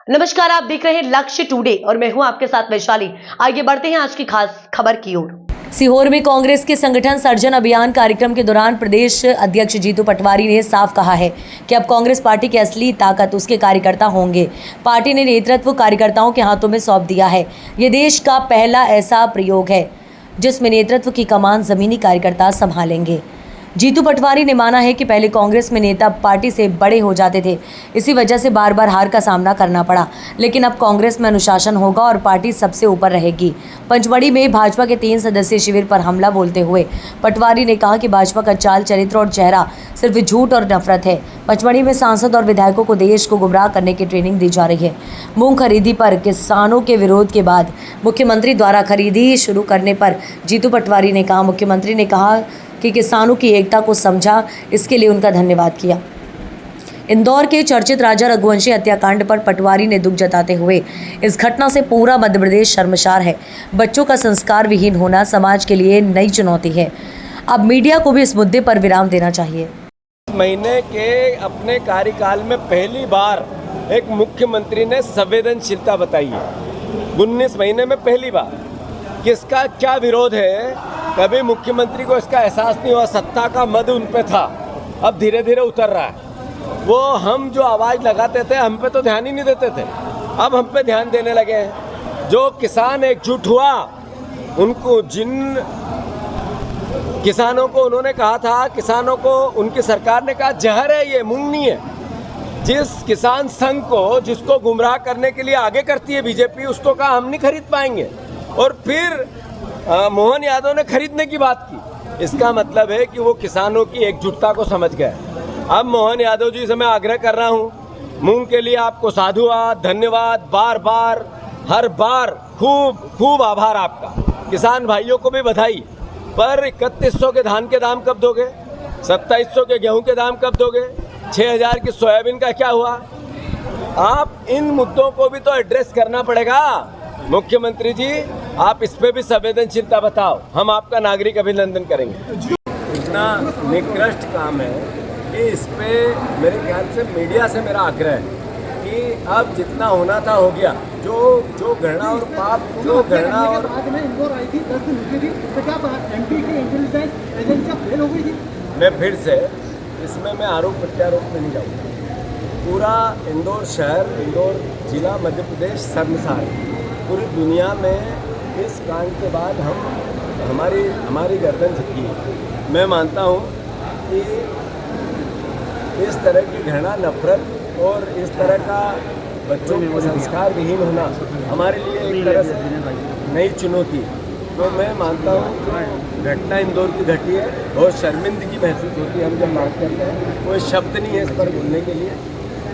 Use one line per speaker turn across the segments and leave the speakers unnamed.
नमस्कार, आप देख रहे हैं लक्ष्य टुडे और मैं हूं आपके साथ वैशाली। आगे बढ़ते हैं आज की खास खबर की ओर। सीहोर में कांग्रेस के संगठन सर्जन अभियान कार्यक्रम के दौरान प्रदेश अध्यक्ष जीतू पटवारी ने साफ कहा है कि अब कांग्रेस पार्टी की असली ताकत उसके कार्यकर्ता होंगे। पार्टी ने नेतृत्व कार्यकर्ताओं के हाथों में सौंप दिया है। ये देश का पहला ऐसा प्रयोग है जिसमें नेतृत्व की कमान जमीनी कार्यकर्ता संभालेंगे। जीतू पटवारी ने माना है कि पहले कांग्रेस में नेता पार्टी से बड़े हो जाते थे, इसी वजह से बार बार हार का सामना करना पड़ा, लेकिन अब कांग्रेस में अनुशासन होगा और पार्टी सबसे ऊपर रहेगी। पंचमढ़ी में भाजपा के 3 सदस्यीय शिविर पर हमला बोलते हुए पटवारी ने कहा कि भाजपा का चाल चरित्र और चेहरा सिर्फ झूठ और नफरत है। पंचमढ़ी में सांसद और विधायकों को देश को गुमराह करने की ट्रेनिंग दी जा रही है। मूंग खरीदी पर किसानों के विरोध के बाद मुख्यमंत्री द्वारा खरीदी शुरू करने पर जीतू पटवारी ने कहा, मुख्यमंत्री ने कहा कि किसानों की एकता को समझा, इसके लिए उनका धन्यवाद किया। इंदौर के चर्चित राजा रघुवंशी हत्याकांड पर पटवारी ने दुख जताते हुए इस घटना से पूरा मध्य प्रदेश शर्मसार है। बच्चों का संस्कार विहीन होना समाज के लिए नई चुनौती है। अब मीडिया को भी इस मुद्दे पर विराम देना चाहिए।
महीने के अपने कार्यकाल में पहली बार एक मुख्यमंत्री ने संवेदनशीलता बताई है। 19 महीने में पहली बार। किसका क्या विरोध है? कभी मुख्यमंत्री को इसका एहसास नहीं हुआ। सत्ता का मद उन पे था, अब धीरे धीरे उतर रहा है। वो हम जो आवाज़ लगाते थे, हम पे तो ध्यान ही नहीं देते थे, अब हम पे ध्यान देने लगे हैं। जो किसान एकजुट हुआ, उनको जिन किसानों को उन्होंने कहा था, किसानों को उनकी सरकार ने कहा जहर है ये, मूंग नहीं है। जिस किसान संघ को, जिसको गुमराह करने के लिए आगे करती है बीजेपी, उसको कहा हम नहीं खरीद पाएंगे, और फिर मोहन यादव ने खरीदने की बात की। इसका मतलब है कि वो किसानों की एकजुटता को समझ गए। अब मोहन यादव जी से मैं आग्रह कर रहा हूँ, मूंग के लिए आपको साधुवाद, धन्यवाद, बार बार हर बार खूब खूब आभार आपका। किसान भाइयों को भी बधाई। पर 3100 के धान के दाम कब दोगे? 2700 के गेहूं के दाम कब दोगे? 6000 की सोयाबीन का क्या हुआ? आप इन मुद्दों को भी तो एड्रेस करना पड़ेगा। मुख्यमंत्री जी, आप इस पे भी संवेदनशीलता बताओ, हम आपका नागरिक अभिनंदन करेंगे। इतना निकृष्ट काम है कि इस पे मेरे ख्याल से मीडिया से मेरा आग्रह है कि अब जितना होना था हो गया। जो घृणा और पाप, जो घृणा और इंदौर आई थी 10 दिन रुकी थी, तो क्या एमपी की इंटेलिजेंस एजेंसियां फेल हो गई थी? मैं फिर से इसमें मैं आरोप प्रत्यारोप में नहीं जाऊँगा। पूरा इंदौर शहर, इंदौर जिला, मध्य प्रदेश शर्मसार है। पूरी दुनिया में इस कांड के बाद हमारी गर्दन झुकी है। मैं मानता हूँ कि इस तरह की घृणा, नफरत और इस तरह का बच्चों को संस्कार विहीन होना हमारे लिए एक तरह से नई चुनौती है। तो मैं मानता हूँ घटना इंदौर की घटी है, बहुत शर्मिंदगी महसूस होती है हम जब बात करते हैं। कोई शब्द नहीं है इस पर बोलने के लिए,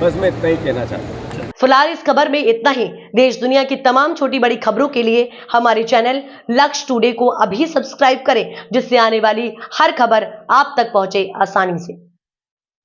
बस मैं इतना ही कहना चाहता हूँ।
फिलहाल इस खबर में इतना ही। देश दुनिया की तमाम छोटी बड़ी खबरों के लिए हमारे चैनल लक्ष्य टुडे को अभी सब्सक्राइब करें, जिससे आने वाली हर खबर आप तक पहुंचे आसानी से।